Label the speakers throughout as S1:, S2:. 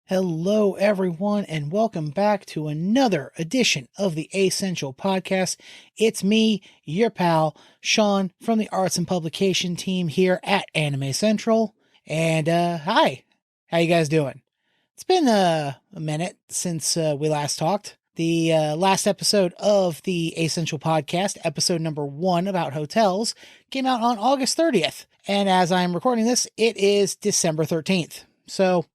S1: Hello, everyone, and welcome back to another edition of the ACential podcast. It's me, your pal, Sean, from the Arts and Publication team here at Anime Central. And, hi. How you guys doing? It's been a minute since we last talked. The last episode of the ACential podcast, episode number 1 about hotels, came out on August 30th. And as I'm recording this, it is December 13th. So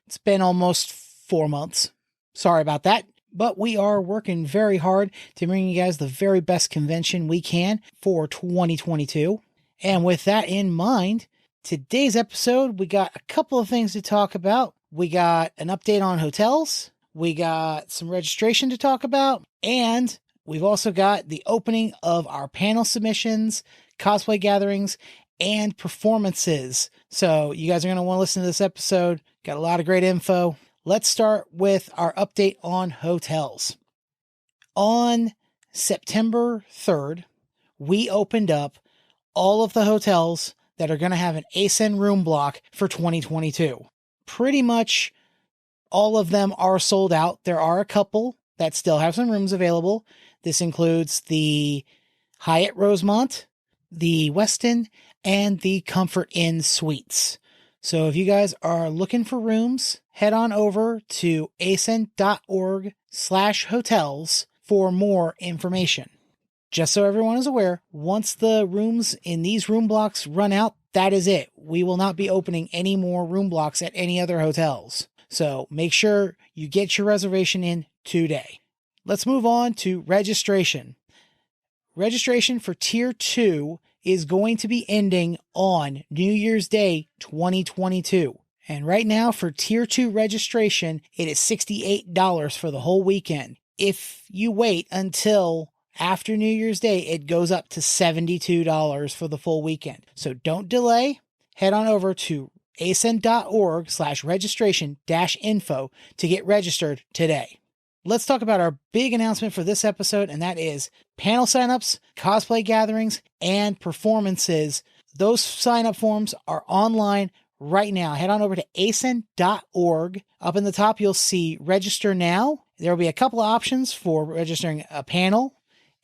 S1: it's been almost 4 months. Sorry about that. But we are working very hard to bring you guys the very best convention we can for 2022. And with that in mind, today's episode, we got a couple of things to talk about. We got an update on hotels. We got some registration to talk about. And we've also got the opening of our panel submissions, cosplay gatherings, and performances. So you guys are going to want to listen to this episode. Got a lot of great info. Let's start with our update on hotels. On September 3rd, we opened up all of the hotels that are going to have an ACen room block for 2022. Pretty much all of them are sold out. There are a couple that still have some rooms available. This includes the Hyatt Rosemont, the Westin, and the Comfort Inn Suites. So if you guys are looking for rooms, head on over to acen.org/hotels for more information. Just so everyone is aware, once the rooms in these room blocks run out, that is it. We will not be opening any more room blocks at any other hotels. So make sure you get your reservation in today. Let's move on to registration. Registration for Tier 2 is going to be ending on New Year's Day 2022. And right now for Tier 2 registration, it is $68 for the whole weekend. If you wait until after New Year's Day, it goes up to $72 for the full weekend. So don't delay. Head on over to acen.org/registration-info to get registered today. Let's talk about our big announcement for this episode, and that is panel signups, cosplay gatherings, and performances. Those sign-up forms are online right now. Head on over to acen.org. Up in the top, you'll see Register Now. There will be a couple of options for registering a panel,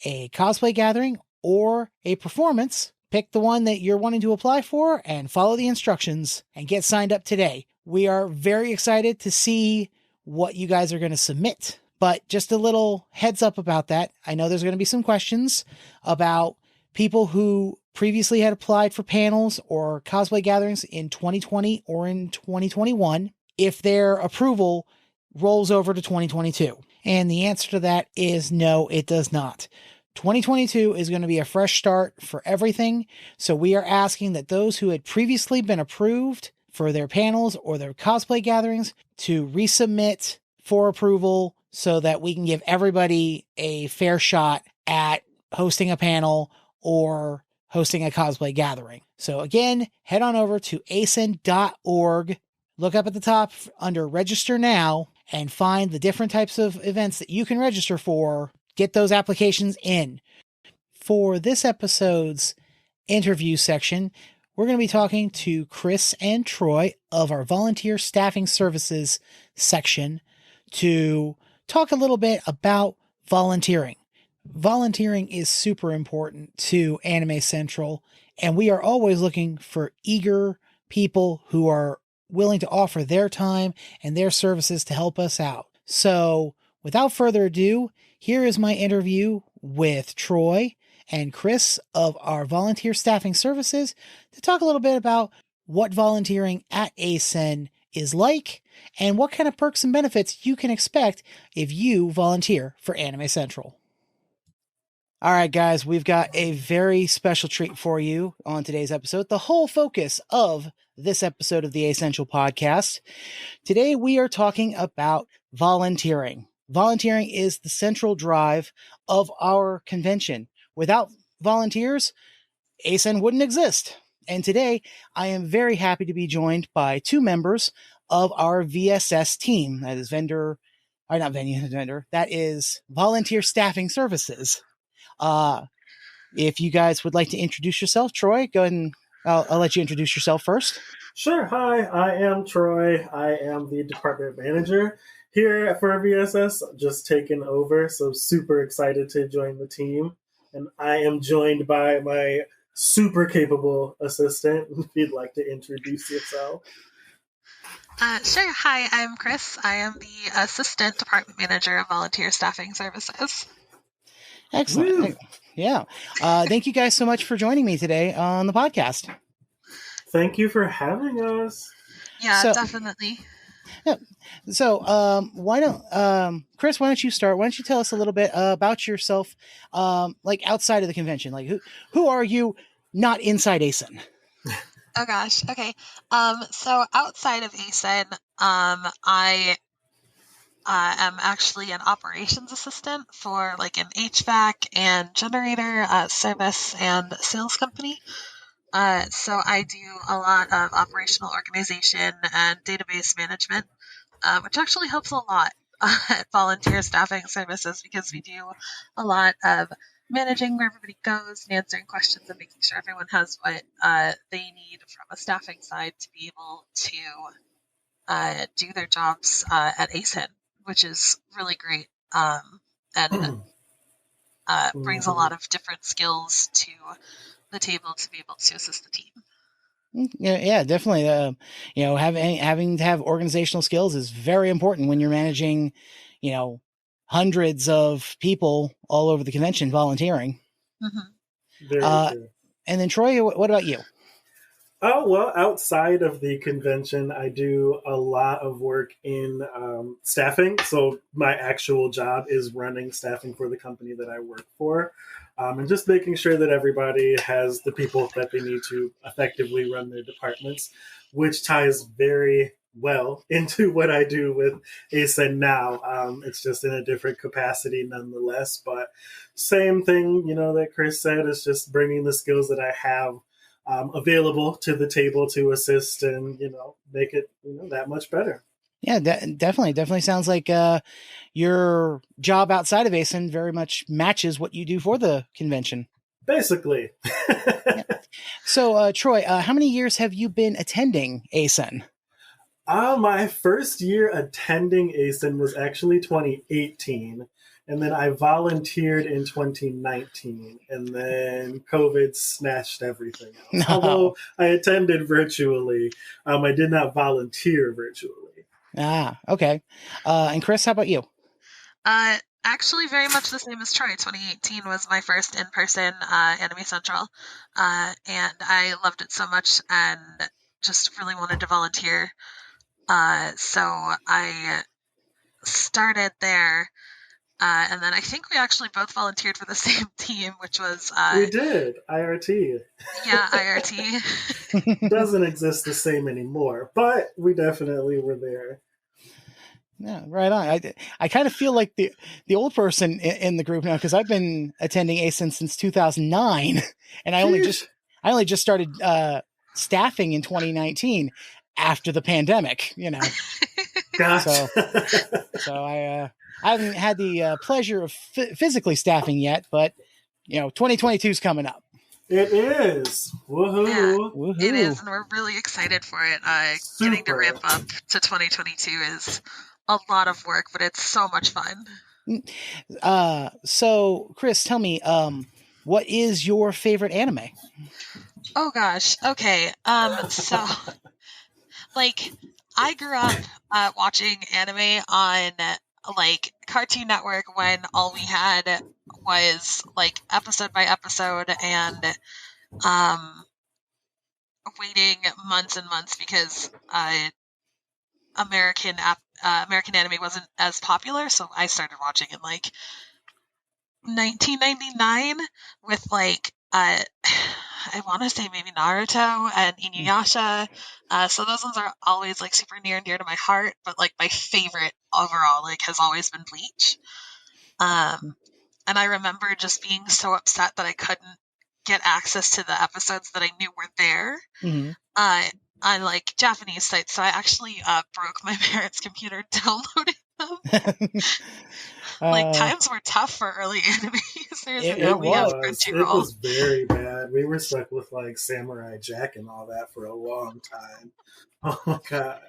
S1: a cosplay gathering, or a performance. Pick the one that you're wanting to apply for and follow the instructions and get signed up today. We are very excited to see what you guys are going to submit. But just a little heads up about that. I know there's going to be some questions about people who previously had applied for panels or cosplay gatherings in 2020 or in 2021, if their approval rolls over to 2022. And the answer to that is no, it does not. 2022 is going to be a fresh start for everything. So we are asking that those who had previously been approved for their panels or their cosplay gatherings to resubmit for approval so that we can give everybody a fair shot at hosting a panel or hosting a cosplay gathering. So again, head on over to acen.org, look up at the top under Register Now, and find the different types of events that you can register for. Get those applications in. For this episode's interview section, we're going to be talking to Kris and Troy of our Volunteer Staffing Services section to talk a little bit about volunteering. Volunteering is super important to Anime Central, and we are always looking for eager people who are willing to offer their time and their services to help us out. So, without further ado, here is my interview with Troy and Kris of our Volunteer Staffing Services to talk a little bit about what volunteering at ACen is like and what kind of perks and benefits you can expect if you volunteer for Anime Central. All right, guys, we've got a very special treat for you on today's episode. The whole focus of this episode of the ACential podcast. Today, we are talking about volunteering. Volunteering is the central drive of our convention. Without volunteers, ACen wouldn't exist. And today, I am very happy to be joined by two members of our VSS team. That is that is Volunteer Staffing Services. If you guys would like to introduce yourself, Troy, go ahead and I'll let you introduce yourself first.
S2: Sure. Hi, I am Troy. I am the department manager here for VSS, just taking over. So super excited to join the team. And I am joined by my super capable assistant. If you'd like to introduce yourself.
S3: Sure. Hi, I'm Kris. I am the Assistant Department Manager of Volunteer Staffing Services.
S1: Excellent.
S2: Woo!
S1: Yeah. Thank you guys so much for joining me today on the podcast.
S2: Thank you for having us.
S3: Yeah,
S1: So,
S3: definitely.
S1: yeah. Why don't, Kris, why don't you start? Why don't you tell us a little bit about yourself, like outside of the convention? Like, who are you not inside ACen?
S3: Oh gosh. Okay. So outside of ACen, I am actually an operations assistant for like an HVAC and generator service and sales company. So I do a lot of operational organization and database management, which actually helps a lot at volunteer staffing services because we do a lot of managing where everybody goes and answering questions and making sure everyone has what they need from a staffing side to be able to do their jobs at ACen, which is really great and brings a lot of different skills to the table to be able to assist the team.
S1: Yeah, definitely. Having to have organizational skills is very important when you're managing, you know, hundreds of people all over the convention volunteering.
S3: Mm-hmm.
S2: Very true.
S1: And then Troy, what about you?
S2: Oh, well, outside of the convention, I do a lot of work in staffing. So, my actual job is running staffing for the company that I work for, and just making sure that everybody has the people that they need to effectively run their departments, which ties very well into what I do with ACen now. It's just in a different capacity nonetheless, but same thing, that Kris said, is just bringing the skills that I have available to the table to assist and make it that much better.
S1: Yeah, definitely sounds like your job outside of ACen very much matches what you do for the convention.
S2: Basically.
S1: Yeah. So, Troy, how many years have you been attending ACen?
S2: My first year attending ACen was actually 2018. And then I volunteered in 2019. And then COVID snatched everything else.
S1: No.
S2: Although I attended virtually, I did not volunteer virtually.
S1: Okay. And Kris, how about you?
S3: Actually, very much the same as Troy. 2018 was my first in-person Anime Central, and I loved it so much and just really wanted to volunteer. So I started there, and then I think we actually both volunteered for the same team, which was
S2: We did, IRT.
S3: yeah, IRT.
S2: Doesn't exist the same anymore, but we definitely were there.
S1: Yeah, right on. I kind of feel like the old person in the group now because I've been attending ACen since 2009, and I only just started staffing in 2019 after the pandemic.
S2: Gotcha.
S1: So I haven't had the pleasure of physically staffing yet, but 2022 is coming up.
S2: It is. Woohoo.
S3: Yeah,
S1: Woohoo.
S3: it is, and we're really excited for it. Getting to ramp up to 2022 is a lot of work, but it's so much fun.
S1: So Kris, tell me, what is your favorite anime?
S3: Oh gosh. Okay. So like I grew up watching anime on like Cartoon Network when all we had was like episode by episode and um waiting months and months because American anime wasn't as popular, so I started watching in like 1999 with like I want to say maybe Naruto and Inuyasha. So those ones are always like super near and dear to my heart. But like my favorite overall like has always been Bleach. And I remember just being so upset that I couldn't get access to the episodes that I knew were there.
S1: Mm-hmm.
S3: On like Japanese sites. So I actually broke my parents' computer downloading them. Like,
S1: Uh,
S3: times were tough for early animes. There's
S1: it
S3: no, we have
S1: was.
S2: It
S3: Crunchyroll.
S2: was very bad. We were stuck with like Samurai Jack and all that for a long time. Oh my god.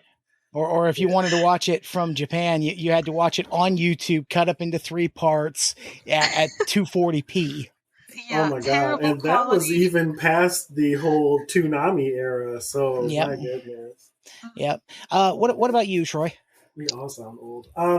S1: Or if you
S2: Yeah.
S1: wanted to watch it from Japan, you had to watch it on YouTube, cut up into 3 parts at 240p.
S2: Oh
S3: Yeah,
S2: my god.
S3: terrible
S2: And that was
S3: quality.
S2: even past the whole Toonami era. So
S1: Yep,
S2: my goodness.
S1: yep.
S2: Oh
S1: What
S2: man.
S1: about you, Troy?
S2: We all sound old. I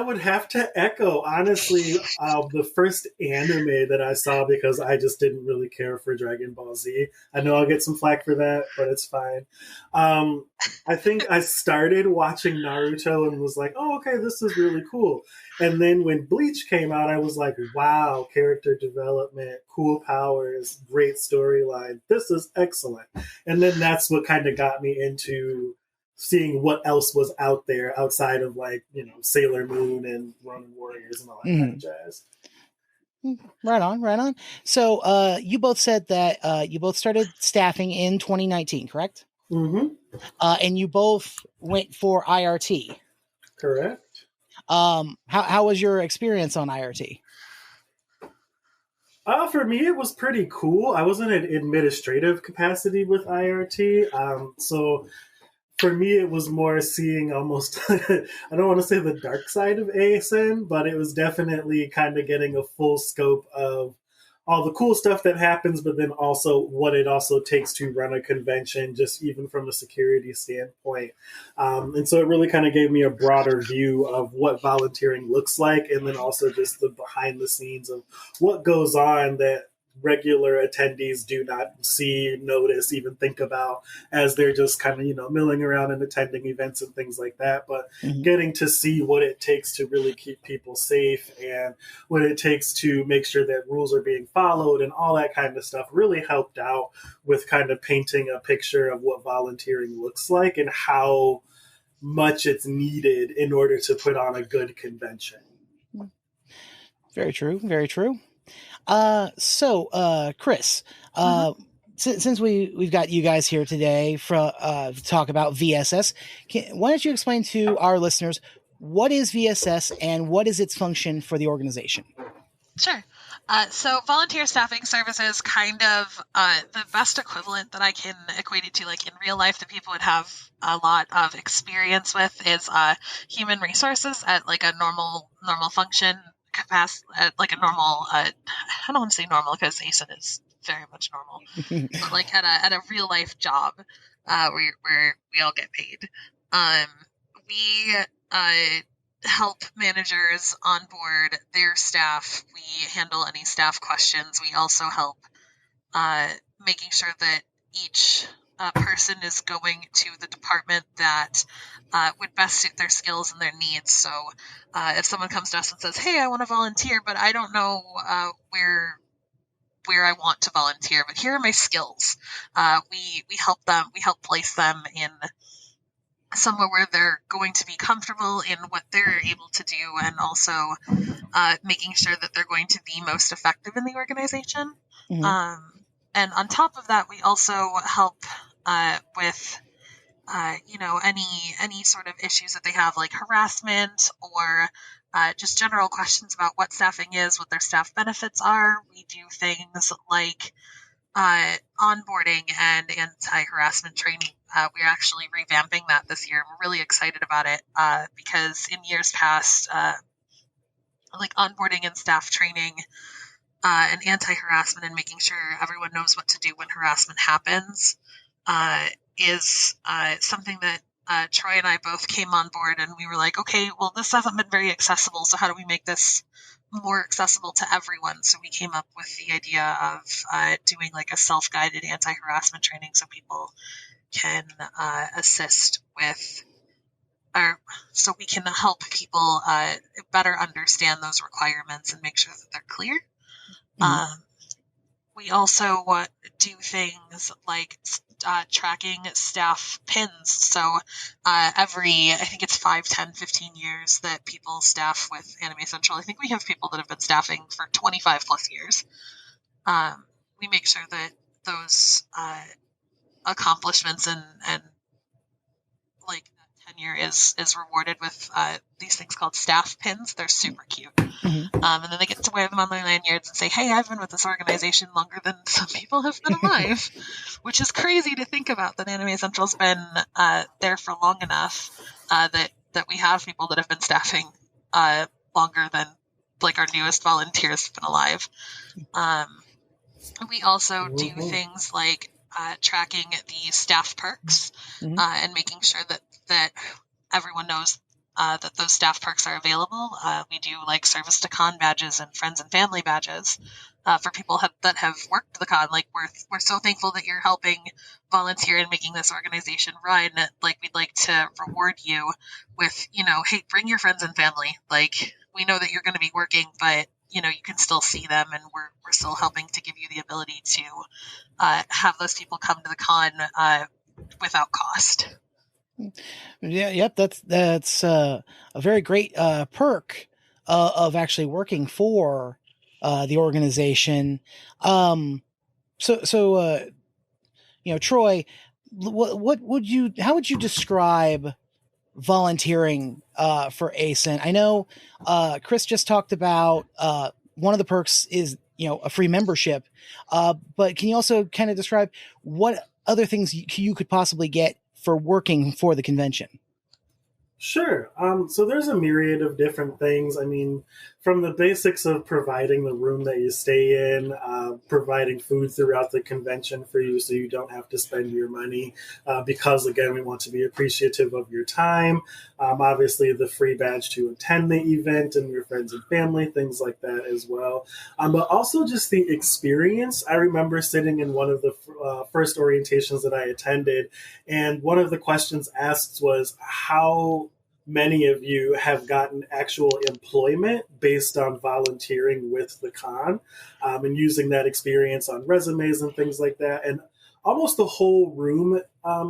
S2: would have to echo, honestly, the first anime that I saw because I just didn't really care for Dragon Ball Z. I know I'll get some flack for that, but it's fine. Um, I think I started watching Naruto and was like, oh, okay, this is really cool. And then when Bleach came out, I was like, wow, character development, cool powers, great storyline. This is excellent. And then that's what kind of got me into seeing what else was out there outside of like Sailor Moon and Ronin Warriors and all that kind of
S1: Mhm.
S2: jazz.
S1: Right on, right on. So, you both said that you both started staffing in 2019, correct?
S2: Mm-hmm.
S1: And you both went for IRT.
S2: Correct.
S1: How was your experience on IRT?
S2: For me, it was pretty cool. I was in an administrative capacity with IRT, so for me, it was more seeing almost, I don't want to say the dark side of ASN, but it was definitely kind of getting a full scope of all the cool stuff that happens, but then also what it also takes to run a convention, just even from a security standpoint. And so it really kind of gave me a broader view of what volunteering looks like, and then also just the behind the scenes of what goes on that regular attendees do not see, notice, even think about as they're just kind of, milling around and attending events and things like that. But
S1: Mhm.
S2: getting to see what it takes to really keep people safe and what it takes to make sure that rules are being followed and all that kind of stuff really helped out with kind of painting a picture of what volunteering looks like and how much it's needed in order to put on a good convention.
S1: Very true, very true. Kris,
S3: Mhm.
S1: since we've got you guys here today for to talk about VSS, why don't you explain to our listeners what is VSS and what is its function for the organization?
S3: Sure. So volunteer staffing services, kind of the best equivalent that I can equate it to, like in real life, that people would have a lot of experience with is human resources at like a normal function capacity, at like a normal. I don't want to say normal because ACen is very much normal, but like at a real life job where we all get paid. Um, we help managers onboard their staff. We handle any staff questions. We also help making sure that each person is going to the department that would best suit their skills and their needs. So if someone comes to us and says, "Hey, I want to volunteer, but I don't know where I want to volunteer, but here are my skills," we help them. We help place them in somewhere where they're going to be comfortable in what they're able to do, and also making sure that they're going to be most effective in the organization.
S1: Mhm.
S3: And on top of that, we also help with any sort of issues that they have, like harassment or just general questions about what staffing is, what their staff benefits are. We do things like onboarding and anti-harassment training. We're actually revamping that this year. We're really excited about it because in years past, like onboarding and staff training and anti-harassment and making sure everyone knows what to do when harassment happens is something that Troy and I both came on board, and we were like, okay, well, this hasn't been very accessible, so how do we make this more accessible to everyone? So we came up with the idea of doing like a self-guided anti-harassment training so people can assist with, or so we can help people better understand those requirements and make sure that they're clear.
S1: Mhm.
S3: We also do things like tracking staff pins. So every, I think it's 5, 10, 15 years that people staff with ACential. I think we have people that have been staffing for 25 plus years. We make sure that those accomplishments and like that year is rewarded with these things called staff pins. They're super cute.
S1: Mm-hmm.
S3: And then they get to wear them on their lanyards and say, hey, I've been with this organization longer than some people have been alive, which is crazy to think about, that Anti-Essential's been there for long enough that we have people that have been staffing longer than like our newest volunteers have been alive. We also do things like tracking the staff perks and making sure that everyone knows that those staff perks are available. We do like service to con badges and friends and family badges for people that have worked the con. Like we're so thankful that you're helping volunteer and making this organization run. Like we'd like to reward you with, hey, bring your friends and family. Like we know that you're going to be working, but you can still see them, and we're still helping to give you the ability to have those people come to the con without cost.
S1: Yeah, yep. That's a very great perk of actually working for the organization. Troy, how would you describe volunteering for ACen? I know Kris just talked about one of the perks is a free membership, but can you also kind of describe what other things you could possibly get for working for the convention?
S2: Sure. So there's a myriad of different things. I mean, from the basics of providing the room that you stay in, providing food throughout the convention for you so you don't have to spend your money, because, again, we want to be appreciative of your time. Obviously, the free badge to attend the event and your friends and family, things like that as well. But also just the experience. I remember sitting in one of the first orientations that I attended, and one of the questions asked was, how many of you have gotten actual employment based on volunteering with the con, and using that experience on resumes and things like that. And almost the whole room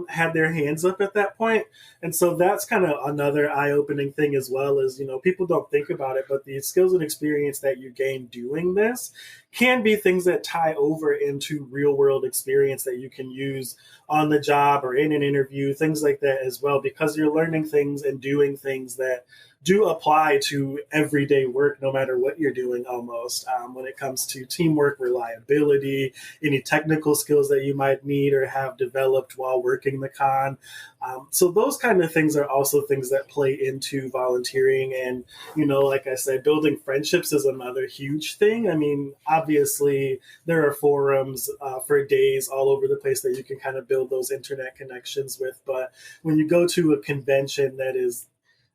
S2: had their hands up at that point. And so that's kind of another eye-opening thing as well, is, people don't think about it, but the skills and experience that you gain doing this can be things that tie over into real-world experience that you can use on the job or in an interview, things like that as well, because you're learning things and doing things that do apply to everyday work, no matter what you're doing almost, when it comes to teamwork, reliability, any technical skills that you might need or have developed while working the con. So those kind of things are also things that play into volunteering. And, like I said, building friendships is another huge thing. I mean, obviously, there are forums for days all over the place that you can kind of build those internet connections with. But when you go to a convention that is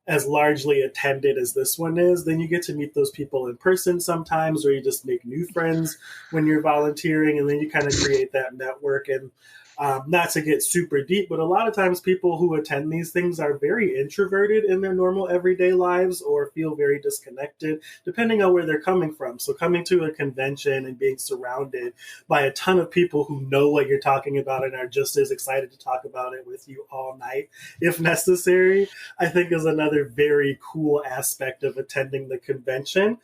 S2: as largely attended as this one is, then you get to meet those people in person sometimes, or you just make new friends when you're volunteering, and then you kind of create that network. And not to get super deep, but a lot of times people who attend these things are very introverted in their normal everyday lives or feel very disconnected, depending on where they're coming from. So coming to a convention and being surrounded by a ton of people who know what you're talking about and are just as excited to talk about it with you all night, if necessary, I think is another very cool aspect of attending the convention,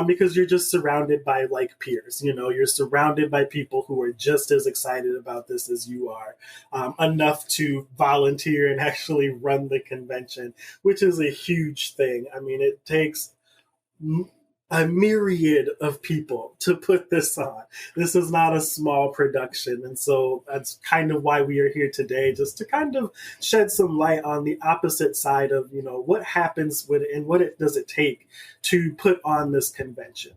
S2: because you're just surrounded by like peers. You're surrounded by people who are just as excited about this as you are, enough to volunteer and actually run the convention, which is a huge thing. I mean, it takes a myriad of people to put this on. This is not a small production. And so that's kind of why we are here today, just to kind of shed some light on the opposite side of, what happens with and what does it take to put on this convention,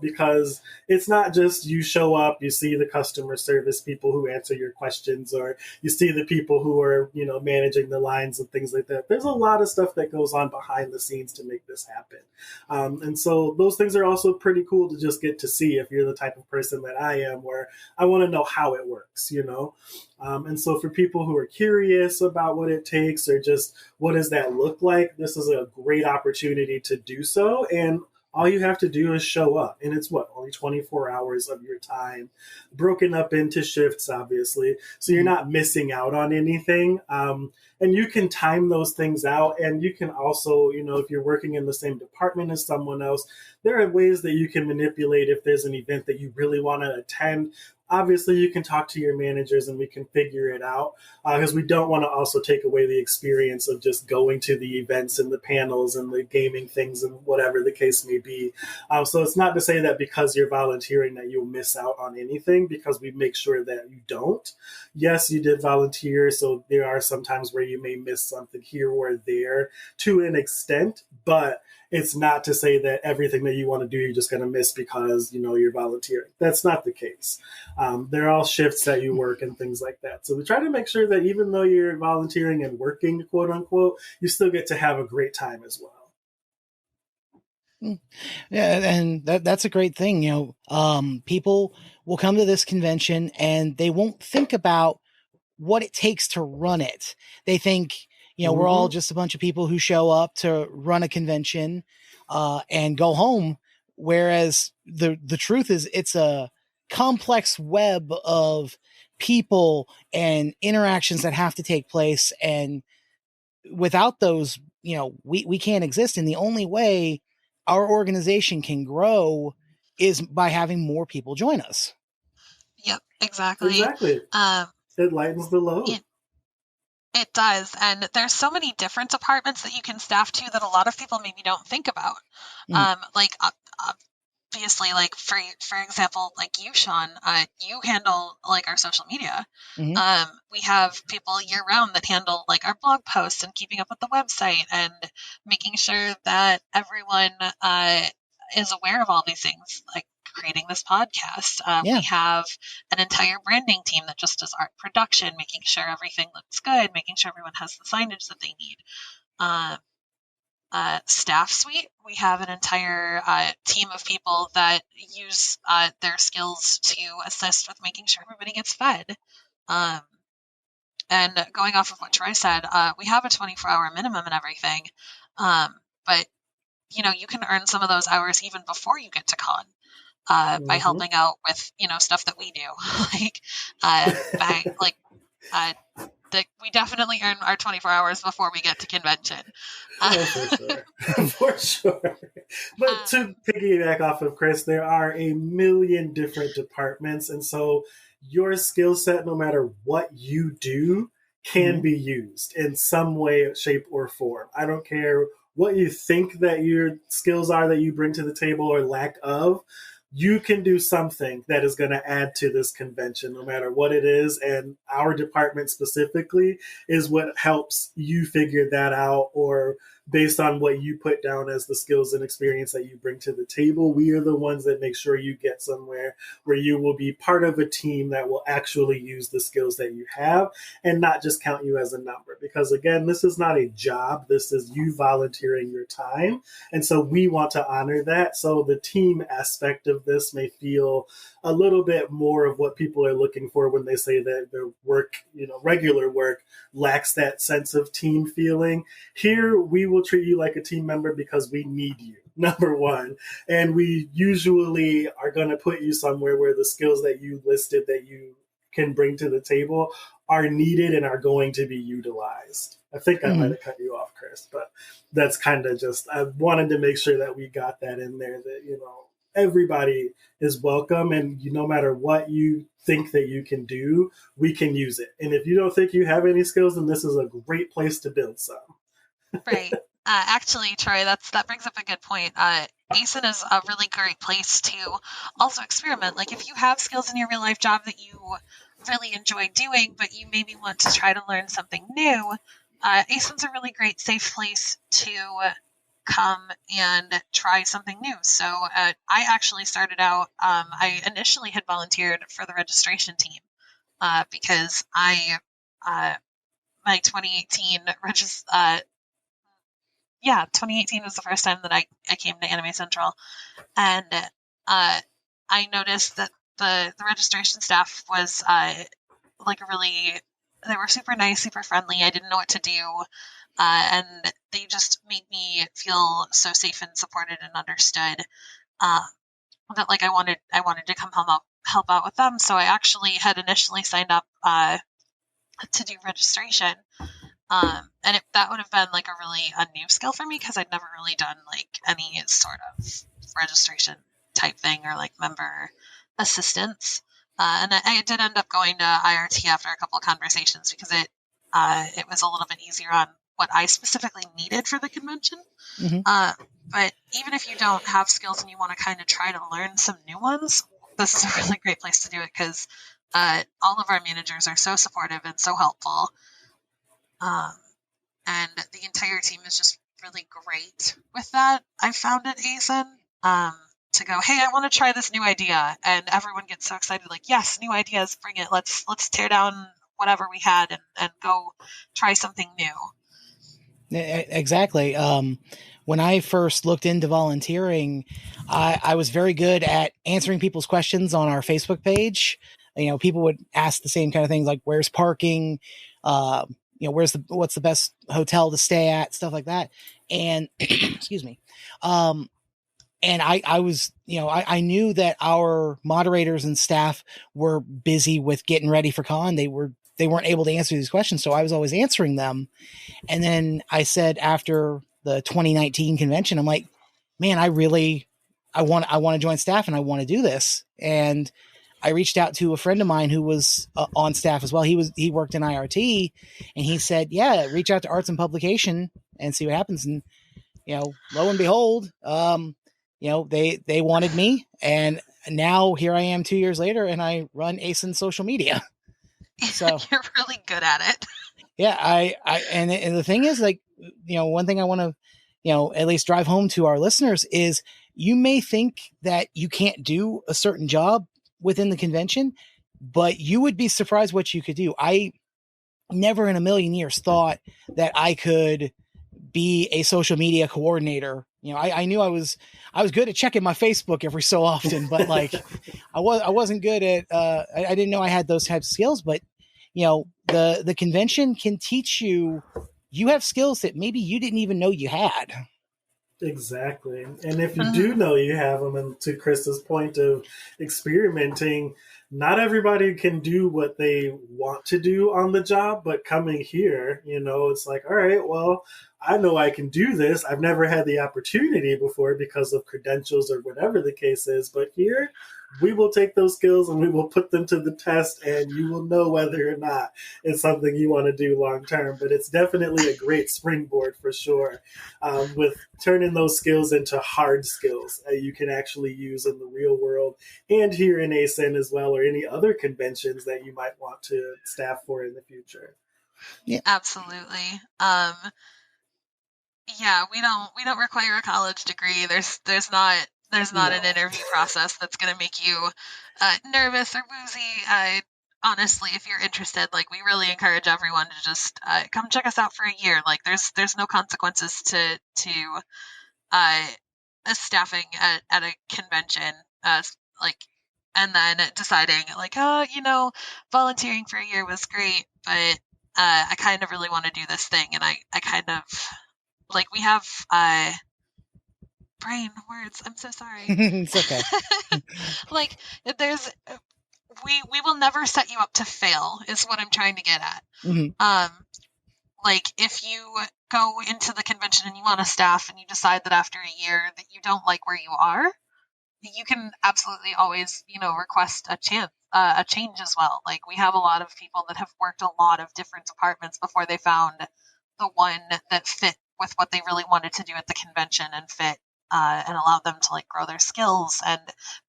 S2: because it's not just you show up, you see the customer service people who answer your questions, or you see the people who are, managing the lines and things like that. There's a lot of stuff that goes on behind the scenes to make this happen. And so those things are also pretty cool to just get to see if you're the type of person that I am, where I want to know how it works, And so for people who are curious about what it takes, or just what does that look like, this is a great opportunity to do so. And all you have to do is show up. And it's only 24 hours of your time, broken up into shifts, obviously. So you're not missing out on anything. And you can time those things out. And you can also, if you're working in the same department as someone else, there are ways that you can manipulate if there's an event that you really want to attend, obviously you can talk to your managers and we can figure it out, because we don't want to also take away the experience of just going to the events and the panels and the gaming things and whatever the case may be. So it's not to say that because you're volunteering that you'll miss out on anything, because we make sure that you don't. Yes, you did volunteer, so there are some times where you may miss something here or there to an extent, but it's not to say that everything that you want to do you're just going to miss because you're volunteering. That's not the case. They're all shifts that you work and things like that. So we try to make sure that even though you're volunteering and working, quote unquote, you still get to have a great time as well.
S1: Yeah, and that's a great thing. People will come to this convention and they won't think about what it takes to run it. They think, we're all just a bunch of people who show up to run a convention and go home. Whereas the truth is it's a complex web of people and interactions that have to take place. And without those, we can't exist. And the only way our organization can grow is by having more people join us.
S3: Yep, exactly.
S2: Exactly. It lightens the load.
S3: It does. And there's so many different departments that you can staff to that a lot of people maybe don't think about. Like obviously, like for example, like you, Sean, you handle like our social media. We have people year round that handle like our blog posts and keeping up with the website and making sure that everyone is aware of all these things, like creating this podcast. We have an entire branding team that just does art production, making sure everything looks good, making sure everyone has the signage that they need. Staff suite, we have an entire team of people that use their skills to assist with making sure everybody gets fed. And going off of what Troy said, we have a 24-hour minimum and everything. But, you can earn some of those hours even before you get to con by helping out with, stuff that we do. We definitely earn our 24 hours before we get to convention.
S2: For sure. For sure. But to piggyback off of Kris, there are a million different departments. And so your skill set, no matter what you do, can be used in some way, shape, or form. I don't care what you think that your skills are that you bring to the table or lack of. You can do something that is going to add to this convention, no matter what it is. And our department specifically is what helps you figure that out, or based on what you put down as the skills and experience that you bring to the table. We are the ones that make sure you get somewhere where you will be part of a team that will actually use the skills that you have and not just count you as a number. Because again, this is not a job. This is you volunteering your time. And so we want to honor that. So the team aspect of this may feel a little bit more of what people are looking for when they say that their work, regular work lacks that sense of team feeling. Here, we will treat you like a team member because we need you, number one. And we usually are going to put you somewhere where the skills that you listed that you can bring to the table are needed and are going to be utilized. I think I might have cut you off, Kris, but that's kind of just, I wanted to make sure that we got that in there, that, everybody is welcome, and no matter what you think that you can do, we can use it. And if you don't think you have any skills, then this is a great place to build some.
S3: Right. Actually, Troy, that brings up a good point. ACen is a really great place to also experiment. Like if you have skills in your real life job that you really enjoy doing, but you maybe want to try to learn something new, ACen's a really great safe place to come and try something new. So I actually started out, I initially had volunteered for the registration team because my 2018 2018 was the first time that I came to ACential, and I noticed that the registration staff was they were super nice, super friendly. I didn't know what to do. And they just made me feel so safe and supported and understood that I wanted to come help out with them. So I actually had initially signed up to do registration, and that would have been a new skill for me because I'd never really done any sort of registration type thing or member assistance. And I did end up going to IRT after a couple of conversations because it was a little bit easier on what I specifically needed for the convention.
S1: Mm-hmm.
S3: But even if you don't have skills and you want to kind of try to learn some new ones, this is a really great place to do it because all of our managers are so supportive and so helpful. And the entire team is just really great with that. I found at ACen to go, hey, I want to try this new idea, and everyone gets so excited, like, yes, new ideas, bring it. Let's tear down whatever we had and go try something new.
S1: Exactly. When I first looked into volunteering, I was very good at answering people's questions on our Facebook page. People would ask the same kind of things like, where's parking? What's the best hotel to stay at? Stuff like that. And excuse me. And I was, I knew that our moderators and staff were busy with getting ready for con. They weren't able to answer these questions. So I was always answering them. And then I said, after the 2019 convention, I'm like, man, I want to join staff and I want to do this. And I reached out to a friend of mine who was on staff as well. He worked in IRT, and he said, yeah, reach out to Arts and Publication and see what happens. And, lo and behold, they wanted me, and now here I am 2 years later, and I run ACen social media. So
S3: you're really good at it.
S1: Yeah. And the thing is, like, one thing I want to, at least drive home to our listeners is, you may think that you can't do a certain job within the convention, but you would be surprised what you could do. I never in a million years thought that I could be a social media coordinator. I knew I was good at checking my Facebook every so often, but like I wasn't good at, I didn't know I had those types of skills, but the convention can teach you have skills that maybe you didn't even know you had.
S2: Exactly. And if you do know you have them, and to Chris's point of experimenting, not everybody can do what they want to do on the job, but coming here, it's like, all right, well, I know I can do this. I've never had the opportunity before because of credentials or whatever the case is, but here we will take those skills and we will put them to the test, and you will know whether or not it's something you want to do long term. But it's definitely a great springboard for sure, with turning those skills into hard skills you can actually use in the real world and here in ACen as well, or any other conventions that you might want to staff for in the future.
S3: Yeah, absolutely. Yeah, we don't require a college degree. There's not an interview process that's going to make you nervous or woozy. Honestly, if you're interested, like, we really encourage everyone to just come check us out for a year. Like, there's no consequences to staffing at a convention. And then deciding like, volunteering for a year was great, but I kind of really want to do this thing, and I kind of like, we have brain words. I'm so sorry.
S1: It's okay.
S3: Like, we will never set you up to fail, is what I'm trying to get at.
S1: Mm-hmm.
S3: Like, if you go into the convention and you want to staff and you decide that after a year that you don't like where you are, you can absolutely always, request a change as well. Like, we have a lot of people that have worked a lot of different departments before they found the one that fit with what they really wanted to do at the convention and fit and allow them to, like, grow their skills and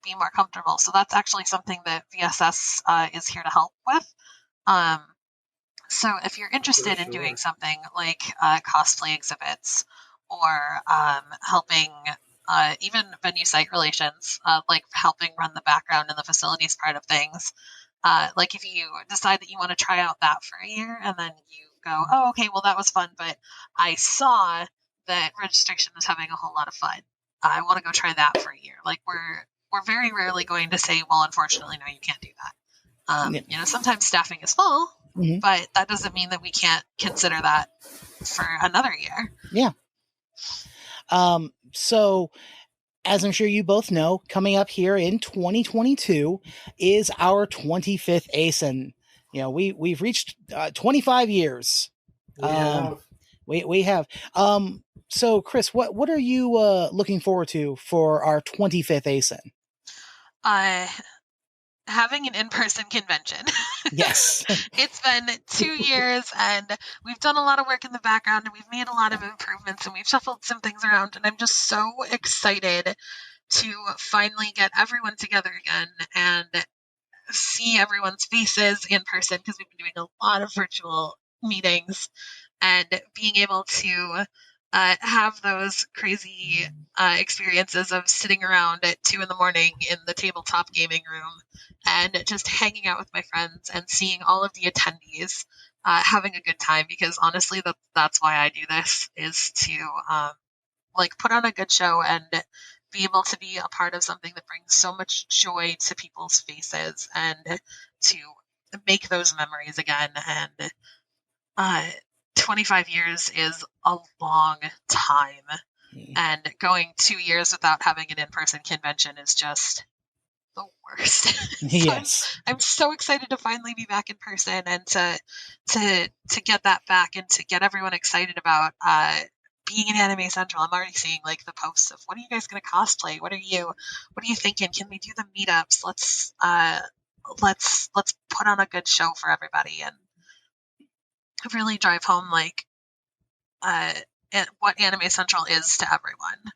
S3: be more comfortable. So that's actually something that VSS is here to help with. So if you're interested in doing something like cosplay exhibits or helping even venue site relations, like helping run the background and the facilities part of things, like if you decide that you want to try out that for a year and then you go, oh, okay, well, that was fun, but I saw that registration is having a whole lot of fun. I want to go try that for a year. Like, we're very rarely going to say, well, unfortunately, no, you can't do that. Sometimes staffing is full, mm-hmm. but that doesn't mean that we can't consider that for another year.
S1: Yeah. So, as I'm sure you both know, coming up here in 2022 is our 25th ACen. We've reached 25 years. We have. So, Kris, what are you looking forward to for our 25th ACen?
S3: having an in-person convention.
S1: Yes.
S3: It's been 2 years, and we've done a lot of work in the background, and we've made a lot of improvements, and we've shuffled some things around, and I'm just so excited to finally get everyone together again and see everyone's faces in person, because we've been doing a lot of virtual meetings, and being able to have those crazy experiences of sitting around at 2 in the morning in the tabletop gaming room and just hanging out with my friends and seeing all of the attendees having a good time, because honestly that's why I do this, is to put on a good show and be able to be a part of something that brings so much joy to people's faces, and to make those memories again. And 25 years is a long time, and going 2 years without having an in-person convention is just the worst. So
S1: Yes.
S3: I'm so excited to finally be back in person, and to get that back, and to get everyone excited about being in Anime Central. I'm already seeing the posts of, what are you guys going to cosplay? What are you thinking? Can we do the meetups? Let's put on a good show for everybody, and really drive home what Anime Central is to everyone,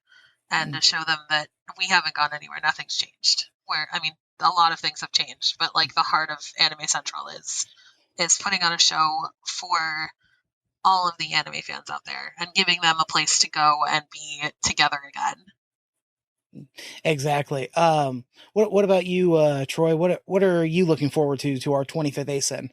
S3: and to show them that we haven't gone anywhere. Nothing's changed. A lot of things have changed, but the heart of Anime Central is putting on a show for all of the anime fans out there, and giving them a place to go and be together again.
S1: Exactly. What about you, Troy? What are you looking forward to our 25th ACen?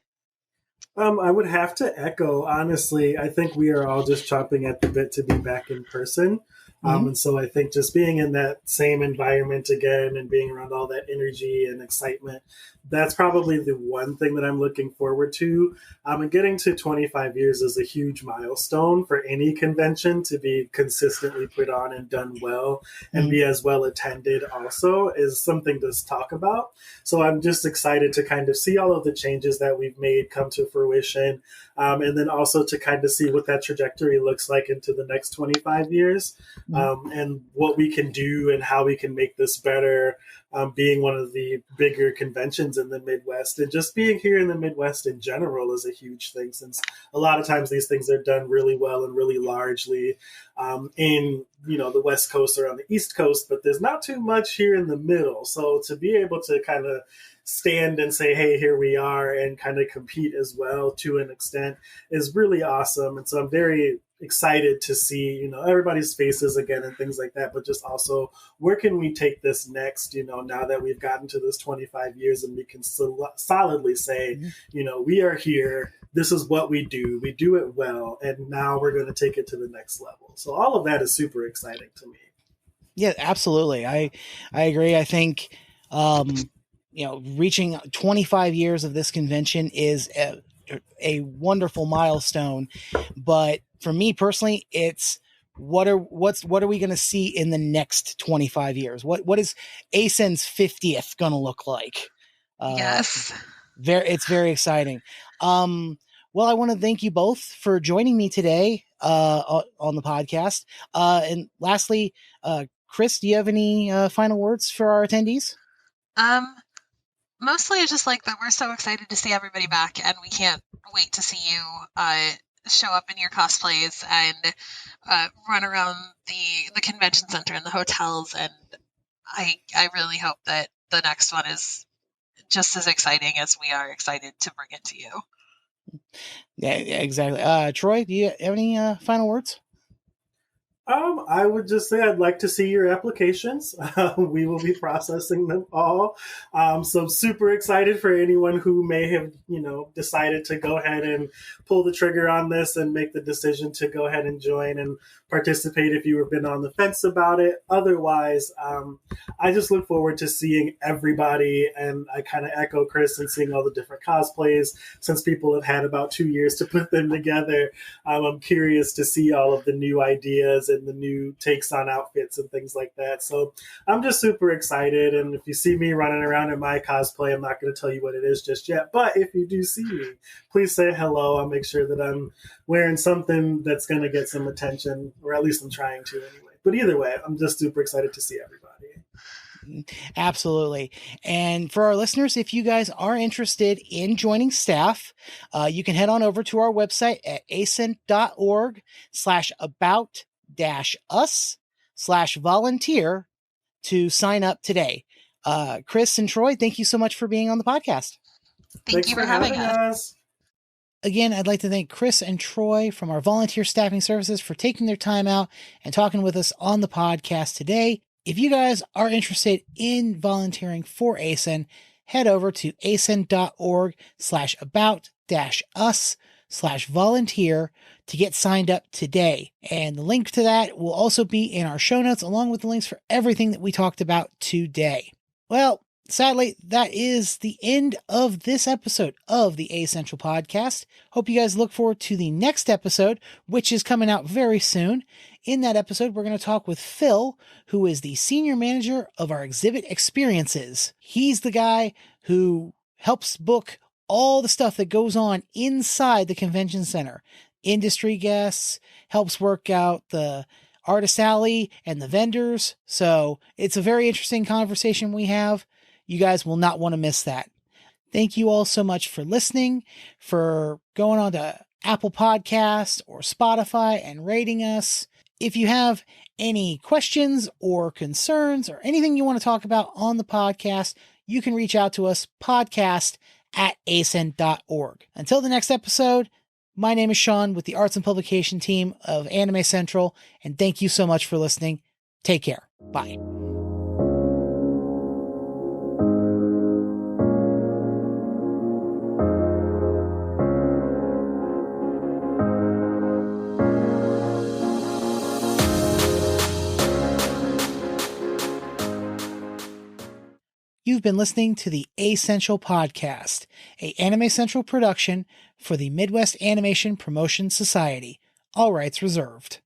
S2: I would have to echo, honestly, I think we are all just chomping at the bit to be back in person. And so I think just being in that same environment again, and being around all that energy and excitement, that's probably the one thing that I'm looking forward to. And getting to 25 years is a huge milestone for any convention, to be consistently put on and done well, and be as well attended also, is something to talk about. So I'm just excited to kind of see all of the changes that we've made come to fruition. And then also to kind of see what that trajectory looks like into the next 25 years, and what we can do and how we can make this better, being one of the bigger conventions in the Midwest. And just being here in the Midwest in general is a huge thing, since a lot of times these things are done really well and really largely in the West Coast or on the East Coast, but there's not too much here in the middle. So to be able to kind of stand and say, hey, here we are, and kind of compete as well to an extent, is really awesome. And so I'm very excited to see, everybody's faces again and things like that, but just also, where can we take this next, now that we've gotten to this 25 years, and we can solidly say, we are here, this is what we do it well, and now we're going to take it to the next level. So all of that is super exciting to me.
S1: Yeah, absolutely. I agree. I think, reaching 25 years of this convention is a wonderful milestone, but for me personally, it's what are we going to see in the next 25 years? What is ACen's 50th going to look like?
S3: Yes.
S1: It's very exciting. Well, I want to thank you both for joining me today on the podcast. And lastly, Kris, do you have any final words for our attendees?
S3: Mostly it's just that we're so excited to see everybody back, and we can't wait to see you show up in your cosplays and run around the convention center and the hotels. And I really hope that the next one is just as exciting as we are excited to bring it to you.
S1: Yeah, exactly. Troy, do you have any final words?
S2: I would just say I'd like to see your applications. We will be processing them all. So super excited for anyone who may have, decided to go ahead and pull the trigger on this and make the decision to go ahead and join and participate if you have been on the fence about it. Otherwise, I just look forward to seeing everybody, and I kind of echo Kris and seeing all the different cosplays, since people have had about 2 years to put them together. I'm curious to see all of the new ideas and the new takes on outfits and things like that. So I'm just super excited. And if you see me running around in my cosplay, I'm not going to tell you what it is just yet. But if you do see me, please say hello. I'll make sure that I'm wearing something that's going to get some attention, or at least I'm trying to anyway. But either way, I'm just super excited to see everybody.
S1: Absolutely. And for our listeners, if you guys are interested in joining staff, you can head on over to our website at acent.org/about-us/volunteer to sign up today. Kris and Troy, thank you so much for being on the podcast.
S3: Thank you for having us.
S1: Again, I'd like to thank Kris and Troy from our volunteer staffing services for taking their time out and talking with us on the podcast today. If you guys are interested in volunteering for ACen, head over to acent.org/about-us/volunteer to get signed up today. And the link to that will also be in our show notes, along with the links for everything that we talked about today. Well, sadly, that is the end of this episode of the ACential podcast. Hope you guys look forward to the next episode, which is coming out very soon. In that episode, we're going to talk with Phil, who is the senior manager of our exhibit experiences. He's the guy who helps book all the stuff that goes on inside the convention center. Industry guests, helps work out the artist alley and the vendors. So it's a very interesting conversation we have. You guys will not want to miss that. Thank you all so much for listening, for going on to Apple Podcasts or Spotify and rating us. If you have any questions or concerns or anything you want to talk about on the podcast, you can reach out to us, podcast@acen.org. Until the next episode, my name is Sean with the Arts and Publication team of Anime Central, and thank you so much for listening. Take care. Bye. You've been listening to the ACential podcast, a Anime Central production for the Midwest Animation Promotion Society. All rights reserved.